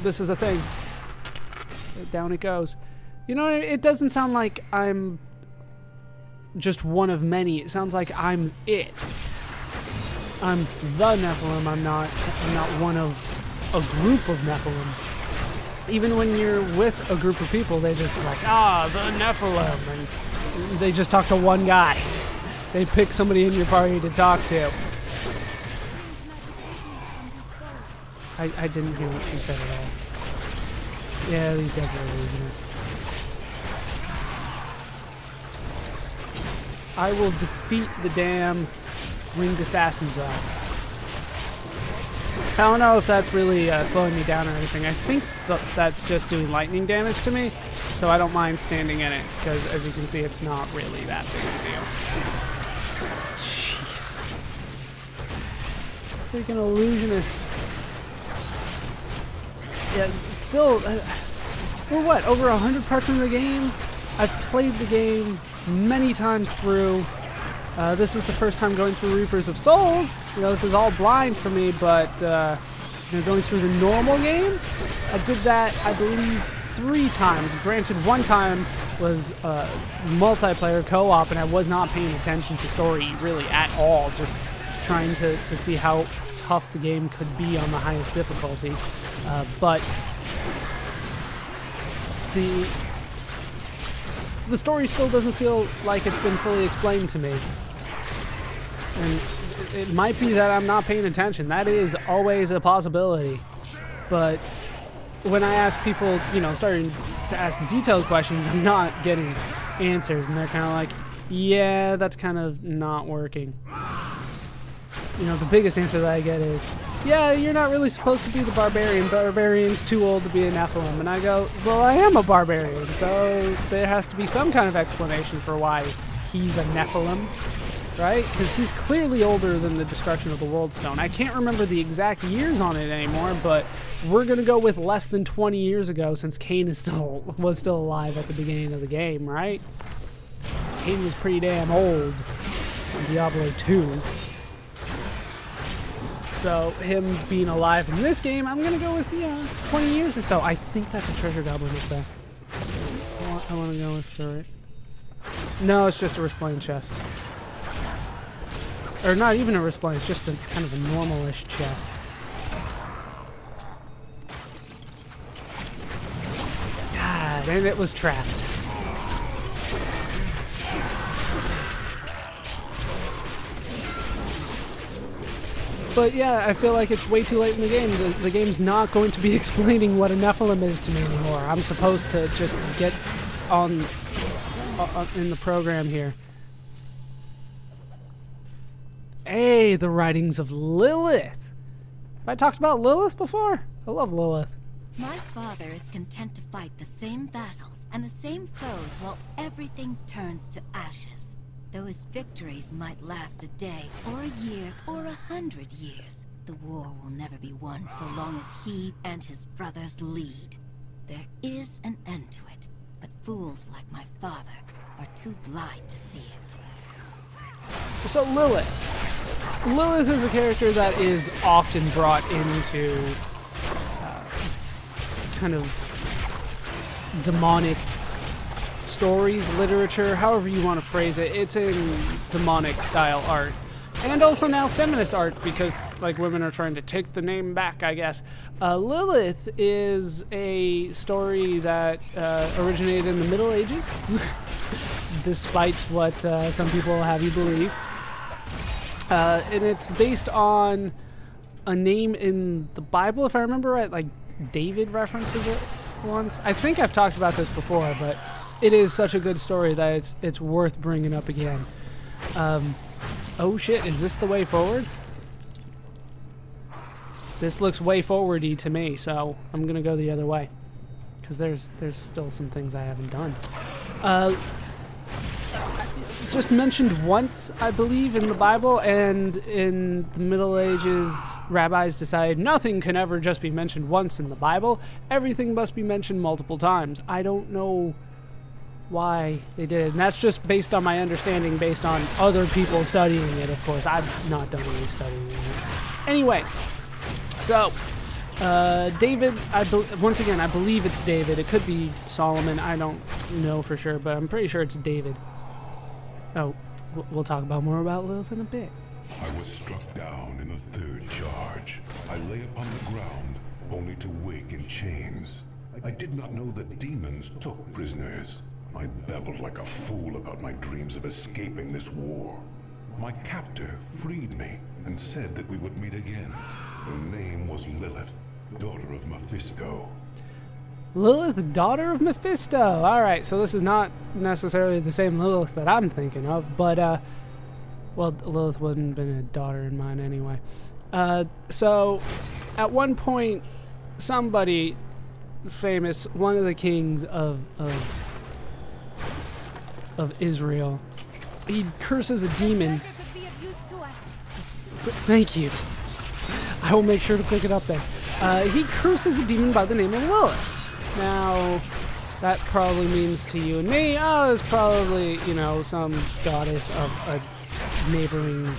this is a thing. Down it goes. You know, it doesn't sound like I'm just one of many. It sounds like I'm it. I'm the Nephilim. I'm not one of a group of Nephilim. Even when you're with a group of people, they just like, the Nephilim, and they just talk to one guy. They pick somebody in your party to talk to. I didn't hear what she said at all. Yeah, these guys are illusionists. I will defeat the damn winged assassins, though. I don't know if that's really slowing me down or anything. I think that's just doing lightning damage to me, so I don't mind standing in it, because as you can see, it's not really that big of a deal. Jeez. Freaking illusionist. Yeah, still, we're what, over 100 parts in the game? I've played the game many times through. This is the first time going through Reapers of Souls. You know, this is all blind for me, but you know, going through the normal game, I did that, I believe, 3 times. Granted, one time was multiplayer co-op, and I was not paying attention to story really at all, just trying to see how tough the game could be on the highest difficulty. But the story still doesn't feel like it's been fully explained to me. And it might be that I'm not paying attention. That is always a possibility. But when I ask people, you know, starting to ask detailed questions, I'm not getting answers. And they're kind of like, yeah, that's kind of not working. You know, the biggest answer that I get is, yeah, you're not really supposed to be the barbarian. Barbarian's too old to be a Nephilim. And I go, well, I am a barbarian, so there has to be some kind of explanation for why he's a Nephilim, right? Because he's clearly older than the destruction of the World Stone. I can't remember the exact years on it anymore, but we're going to go with less than 20 years ago, since Cain was still alive at the beginning of the game, right? Cain was pretty damn old in Diablo 2. So him being alive in this game, I'm gonna go with, 20 years or so. I think that's a treasure goblin up there. I want to go with it. No, it's just a resplendent chest. Or not even a resplendent, it's just a kind of a normal-ish chest. God, and it was trapped. But yeah, I feel like it's way too late in the game. The game's not going to be explaining what a Nephilim is to me anymore. I'm supposed to just get on in the program here. Hey, the writings of Lilith. Have I talked about Lilith before? I love Lilith. My father is content to fight the same battles and the same foes while everything turns to ashes. Though his victories might last a day, or a year, or 100 years, the war will never be won so long as he and his brothers lead. There is an end to it, but fools like my father are too blind to see it. So Lilith. Lilith is a character that is often brought into kind of demonic stories, literature, however you want to phrase it. It's in demonic style art. And also now feminist art, because like women are trying to take the name back, I guess. Lilith is a story that originated in the Middle Ages, despite what some people have you believe. And it's based on a name in the Bible, if I remember right. Like David references it once. I think I've talked about this before, but it is such a good story that it's worth bringing up again. Oh shit, is this the way forward? This looks way forward-y to me, so I'm gonna go the other way. Because there's still some things I haven't done. Just mentioned once, I believe, in the Bible, and in the Middle Ages, rabbis decided nothing can ever just be mentioned once in the Bible. Everything must be mentioned multiple times. I don't know why they did it, and that's just based on my understanding, based on other people studying it, of course. I've not done any studying it. Anyway, so David, once again, I believe it's David. It could be Solomon. I don't know for sure, but I'm pretty sure it's David. Oh, we'll talk about more about Lilith in a bit. I was struck down in the third charge. I lay upon the ground, only to wake in chains. I did not know that demons took prisoners. I babbled like a fool about my dreams of escaping this war. My captor freed me and said that we would meet again. Her name was Lilith, daughter of Mephisto. Lilith, daughter of Mephisto. All right, so this is not necessarily the same Lilith that I'm thinking of, but, well, Lilith wouldn't have been a daughter in mine anyway. So, at one point, somebody famous, one of the kings of Israel, he curses a demon. Thank you. I will make sure to pick it up there. He curses a demon by the name of Lilith. Now, that probably means to you and me, oh, it's probably, you know, some goddess of a neighboring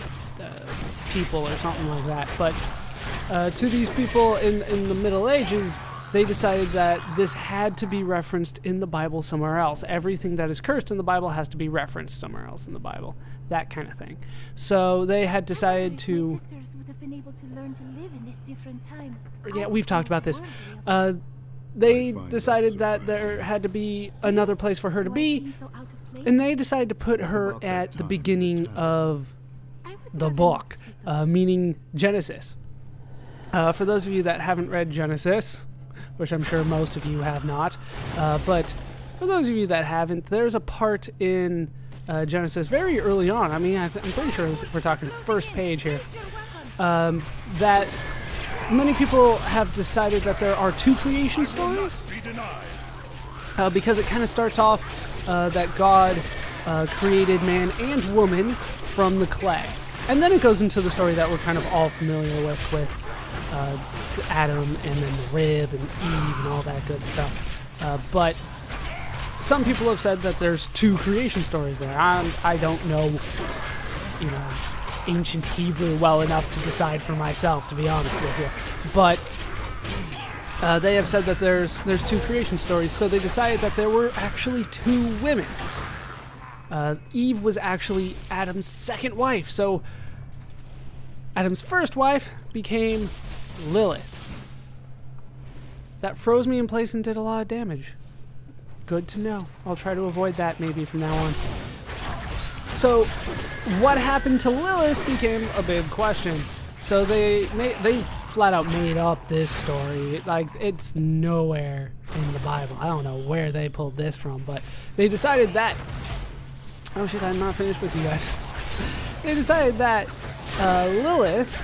people or something like that. But to these people in the Middle Ages, they decided that this had to be referenced in the Bible somewhere else. Everything that is cursed in the Bible has to be referenced somewhere else in the Bible. That kind of thing. So they had decided to... My sisters would have been able to learn to live in this different time. Yeah, we've talked about this. They decided that there had to be another place for her to be, and they decided to put her at the beginning of the book, meaning Genesis. For those of you that haven't read Genesis, which I'm sure most of you have not, but for those of you that haven't, there's a part in Genesis very early on, I mean, I'm pretty sure we're talking first page here, that many people have decided that there are two creation stories, because it kind of starts off that God created man and woman from the clay. And then it goes into the story that we're kind of all familiar with Adam and then the rib and Eve and all that good stuff. But some people have said that there's two creation stories there. I don't know, you know, ancient Hebrew well enough to decide for myself, to be honest with you. But they have said that there's two creation stories, so they decided that there were actually two women. Eve was actually Adam's second wife, so Adam's first wife became Lilith. That froze me in place and did a lot of damage. Good to know. I'll try to avoid that maybe from now on. So, what happened to Lilith became a big question. So they flat out made up this story. Like, it's nowhere in the Bible. I don't know where they pulled this from, but they decided that... Oh shit, I'm not finished with you guys. They decided that Lilith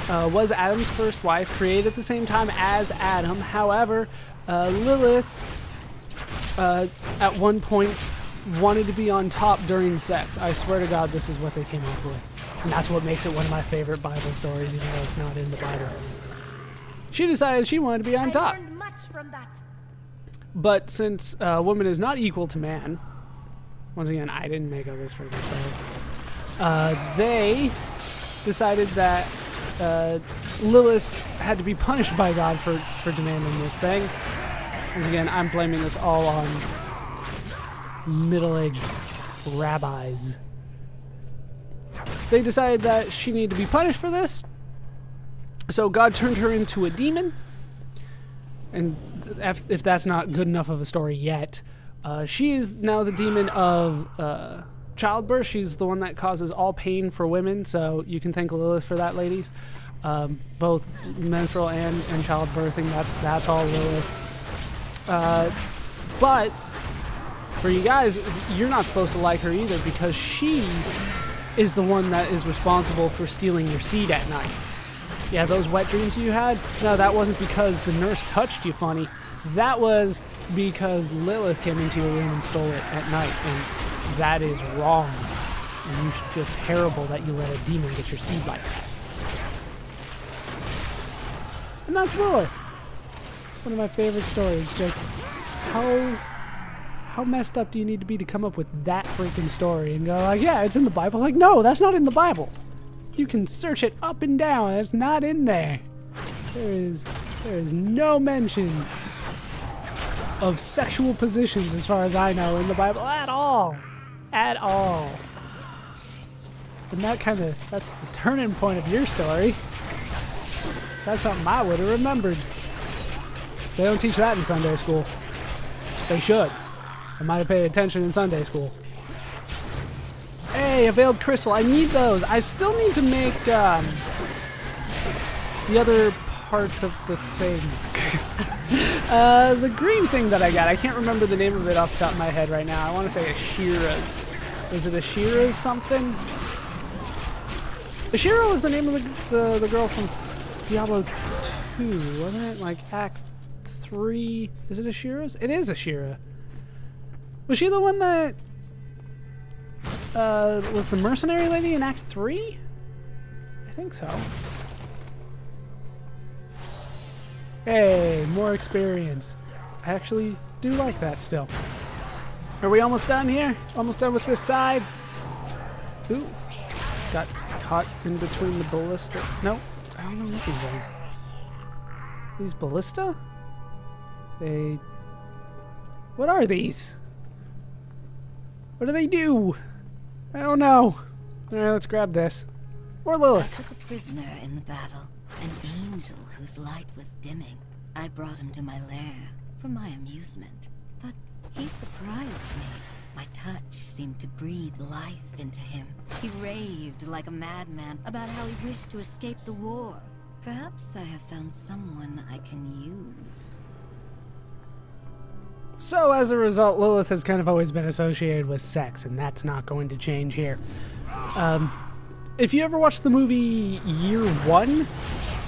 was Adam's first wife, created at the same time as Adam. However, Lilith at one point wanted to be on top during sex. I swear to God, this is what they came up with. And that's what makes it one of my favorite Bible stories, even though it's not in the Bible. She decided she wanted to be on top. I learned much from that. But since woman is not equal to man, once again, I didn't make up this freaking story, they decided that Lilith had to be punished by God for demanding this thing. Once again, I'm blaming this all on middle-aged rabbis. They decided that she needed to be punished for this, so God turned her into a demon. And if that's not good enough of a story yet, she is now the demon of childbirth. She's the one that causes all pain for women, so you can thank Lilith for that, ladies. Both menstrual and childbirthing, that's all Lilith. But for you guys, you're not supposed to like her either, because she is the one that is responsible for stealing your seed at night. Yeah, those wet dreams you had? No, that wasn't because the nurse touched you funny. That was because Lilith came into your room and stole it at night, and that is wrong. And you should feel terrible that you let a demon get your seed like that. And that's Lilith. It's one of my favorite stories. Just how messed up do you need to be to come up with that freaking story and go like, yeah, it's in the Bible? Like, no, that's not in the Bible. You can search it up and down. It's not in there. There There is no mention of sexual positions, as far as I know, in the Bible at all. At all. And that's the turning point of your story. That's something I would have remembered. They don't teach that in Sunday school. They should. I might have paid attention in Sunday school. Hey, a veiled crystal. I need those. I still need to make the other parts of the thing. The green thing that I got. I can't remember the name of it off the top of my head right now. I want to say Ashira's. Is it Ashira's something? Ashira was the name of the girl from Diablo 2, wasn't it? Like Act 3. Is it Ashira's? It is Ashira. Was she the one that was the mercenary lady in Act 3? I think so. Hey, more experience. I actually do like that still. Are we almost done here? Almost done with this side? Ooh. Got caught in between the ballista. Nope. I don't know what these are. These ballista? They... What are these? What do they do? I don't know. Alright, let's grab this. Or I Lilith. took a prisoner in the battle, an angel whose light was dimming. I brought him to my lair for my amusement, but he surprised me. My touch seemed to breathe life into him. He raved like a madman about how he wished to escape the war. Perhaps I have found someone I can use. So as a result, Lilith has kind of always been associated with sex, and that's not going to change here. If you ever watched the movie Year One,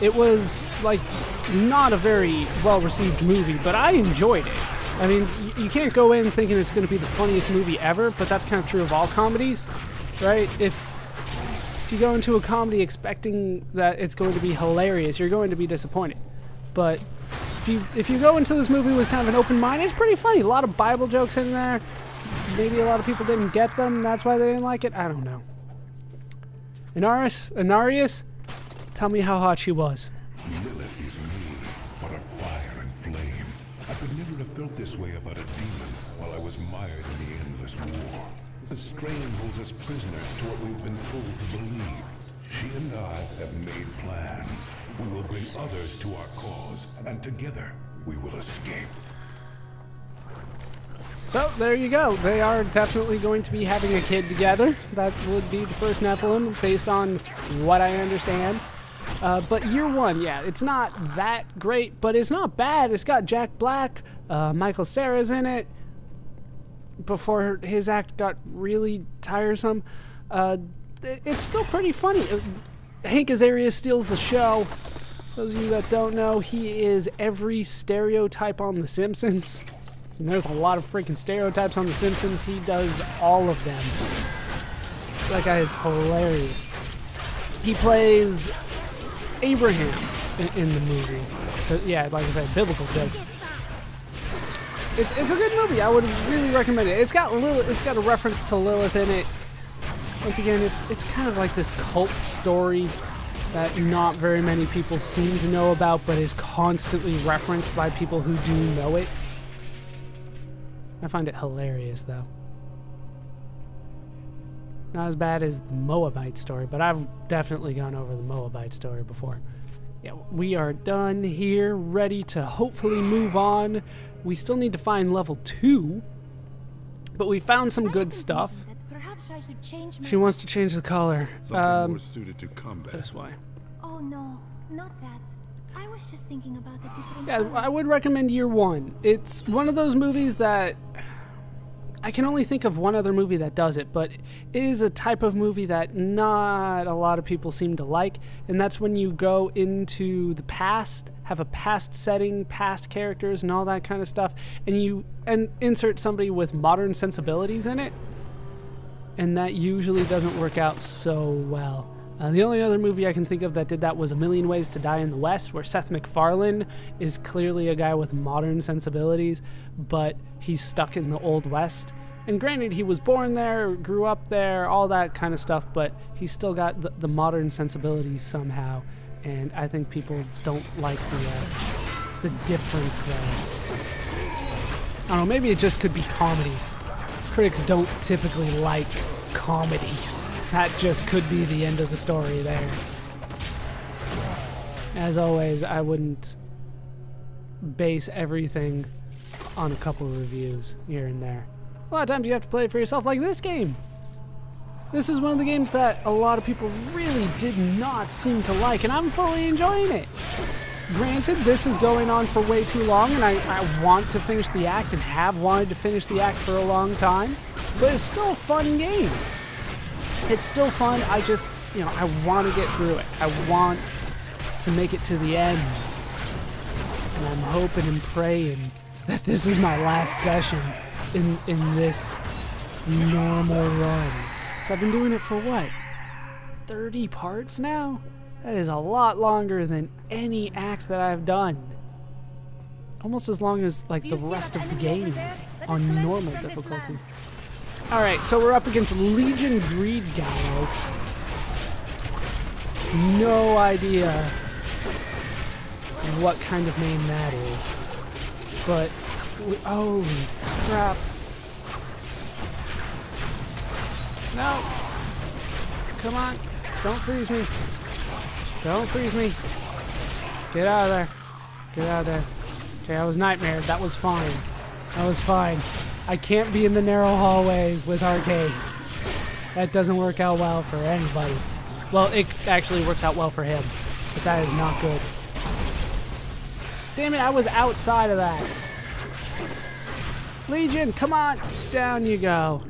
it was like not a very well-received movie, but I enjoyed it. I mean, you can't go in thinking it's going to be the funniest movie ever, but that's kind of true of all comedies, right? If you go into a comedy expecting that it's going to be hilarious, you're going to be disappointed. But if you go into this movie with kind of an open mind, it's pretty funny. A lot of Bible jokes in there. Maybe a lot of people didn't get them. That's why they didn't like it. I don't know. Inarius, tell me how hot she was. Lilith is me, but a fire and flame. I could never have felt this way about a demon while I was mired in the endless war. The strain holds us prisoners to what we've been told to believe. She and I have made plans. We will bring others to our cause, and together we will escape. So, there you go. They are definitely going to be having a kid together. That would be the first Nephilim, based on what I understand. But Year One, yeah, it's not that great, but it's not bad. It's got Jack Black, Michael Cera's in it, before his act got really tiresome. It's still pretty funny. Hank Azaria steals the show. Those of you that don't know, he is every stereotype on The Simpsons. And there's a lot of freaking stereotypes on The Simpsons. He does all of them. That guy is hilarious. He plays Abraham in the movie. Yeah, like I said, biblical jokes. It's a good movie. I would really recommend it. It's got a reference to Lilith in it. Once again, it's kind of like this cult story that not very many people seem to know about, but is constantly referenced by people who do know it. I find it hilarious, though. Not as bad as the Moabite story, but I've definitely gone over the Moabite story before. Yeah, we are done here, ready to hopefully move on. We still need to find level 2, but we found some good stuff. She wants to change the color. Something more suited to combat. This way. Oh no, not that. I was just thinking about the different Yeah, colors. I would recommend Year One. It's one of those movies that I can only think of one other movie that does it, but it is a type of movie that not a lot of people seem to like, and that's when you go into the past, have a past setting, past characters, and all that kind of stuff, and insert somebody with modern sensibilities in it, and that usually doesn't work out so well. The only other movie I can think of that did that was A Million Ways to Die in the West, where Seth MacFarlane is clearly a guy with modern sensibilities, but he's stuck in the Old West. And granted, he was born there, grew up there, all that kind of stuff, but he's still got the modern sensibilities somehow. And I think people don't like the difference there? I don't know, maybe it just could be comedies. Critics don't typically like comedies. That just could be the end of the story there. As always, I wouldn't base everything on a couple of reviews here and there. A lot of times you have to play it for yourself, like this game. This is one of the games that a lot of people really did not seem to like, and I'm fully enjoying it. Granted, this is going on for way too long, and I want to finish the act and have wanted to finish the act for a long time, but it's still a fun game. It's still fun. I just, you know, I want to get through it. I want to make it to the end. And I'm hoping and praying that this is my last session in this normal run. So I've been doing it for what? 30 parts now? That is a lot longer than any act that I've done. Almost as long as like the rest of the game on normal difficulty. Alright, so we're up against Legion Greed Gallo. No idea what kind of name that is. But, holy crap. No! Come on, don't freeze me. Don't freeze me. Get out of there. Get out of there. Okay, I was nightmared. That was fine. That was fine. I can't be in the narrow hallways with arcade. That doesn't work out well for anybody. Well, it actually works out well for him, but that is not good. Damn it, I was outside of that. Legion, come on. Down you go.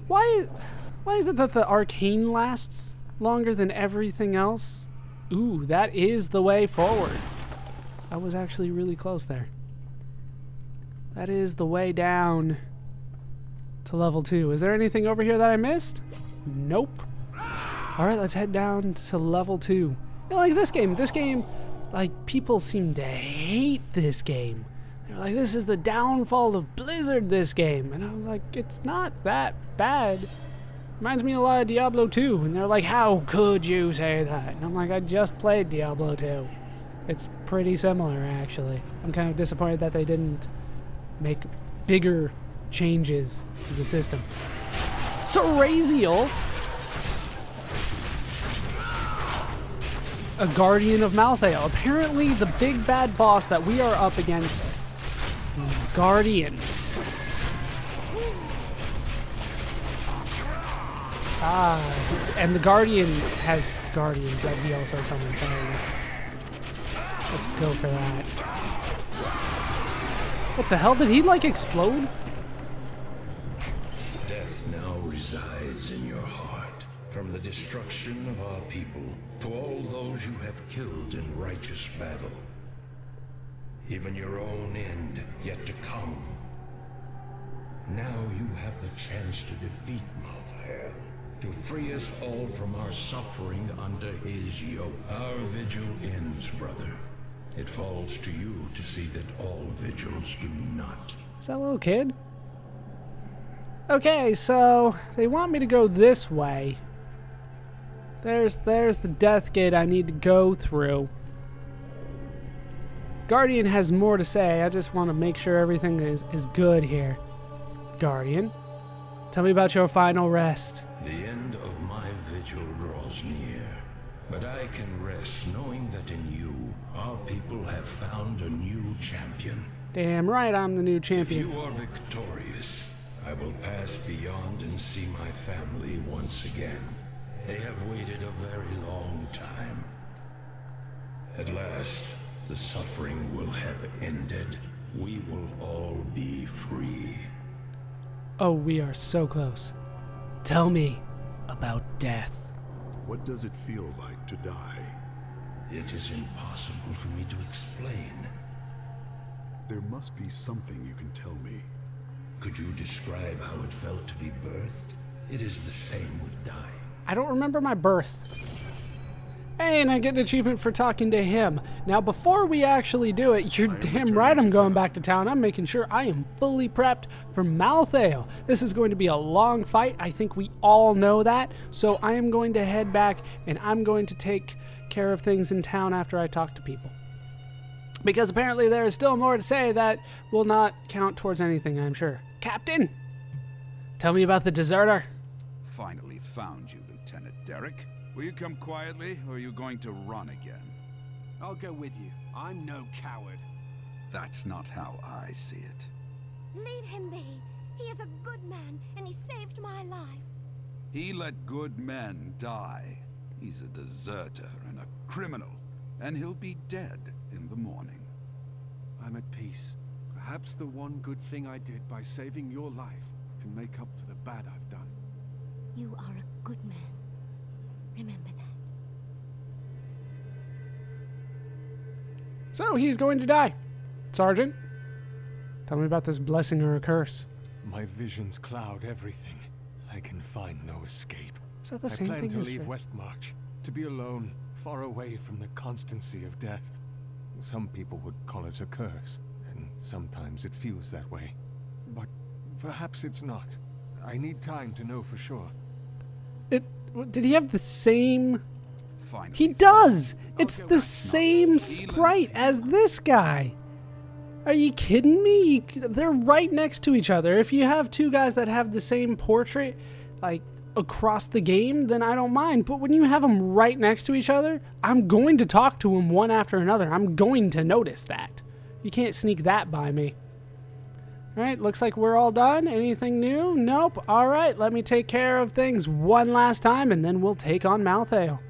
Why is it that the arcane lasts longer than everything else? Ooh, that is the way forward. I was actually really close there. That is the way down to level 2. Is there anything over here that I missed? Nope. Alright, let's head down to level 2. Yeah, like this game, like, people seem to hate this game. They're like, this is the downfall of Blizzard, this game. And I was like, it's not that bad. Reminds me a lot of Diablo 2. And they're like, how could you say that? And I'm like, I just played Diablo 2. It's pretty similar, actually. I'm kind of disappointed that they didn't make bigger changes to the system. Seraziel, a guardian of Malthael. Apparently the big bad boss that we are up against is guardians. And the guardian has guardians that he also summons. So let's go for that. What the hell? Did he like explode? Death now resides in your heart. From the destruction of our people to all those you have killed in righteous battle. Even your own end yet to come. Now you have the chance to defeat Malthael, to free us all from our suffering under his yoke. Our vigil ends, brother. It falls to you to see that all vigils do not. Is that little kid? Okay, so they want me to go this way. There's the death gate I need to go through. Guardian has more to say. I just want to make sure everything is good here. Guardian, tell me about your final rest. The end of my vigil draws near, but I can rest knowing that in you, our people have found a new champion. Damn right I'm the new champion. If you are victorious, I will pass beyond and see my family once again. They have waited a very long time. At last, the suffering will have ended. We will all be free. Oh, we are so close. Tell me about death. What does it feel like to die? It is impossible for me to explain. There must be something you can tell me. Could you describe how it felt to be birthed? It is the same with dying. I don't remember my birth. Hey, and I get an achievement for talking to him. Now, before we actually do it, you're damn right I'm going back to town. I'm making sure I am fully prepped for Malthael. This is going to be a long fight. I think we all know that. So I am going to head back, and I'm going to take care of things in town after I talk to people. Because apparently there is still more to say that will not count towards anything, I'm sure. Captain, tell me about the deserter. Finally found you, Lieutenant Derek. Will you come quietly, or are you going to run again? I'll go with you. I'm no coward. That's not how I see it. Leave him be. He is a good man, and he saved my life. He let good men die. He's a deserter and a criminal, and he'll be dead in the morning. I'm at peace. Perhaps the one good thing I did by saving your life can make up for the bad I've done. You are a good man. Remember that. So he's going to die. Sergeant, tell me about this blessing or a curse. My visions cloud everything. I can find no escape. Is that the I same plan thing to as leave for- Westmarch, to be alone, far away from the constancy of death. Some people would call it a curse, and sometimes it feels that way. But perhaps it's not. I need time to know for sure. Did he have the same... Finally. He does! It's the same sprite as this guy. Are you kidding me? They're right next to each other. If you have two guys that have the same portrait, like, across the game, then I don't mind. But when you have them right next to each other, I'm going to talk to them one after another. I'm going to notice that. You can't sneak that by me. Alright, looks like we're all done. Anything new? Nope. Alright, let me take care of things one last time, and then we'll take on Malthael.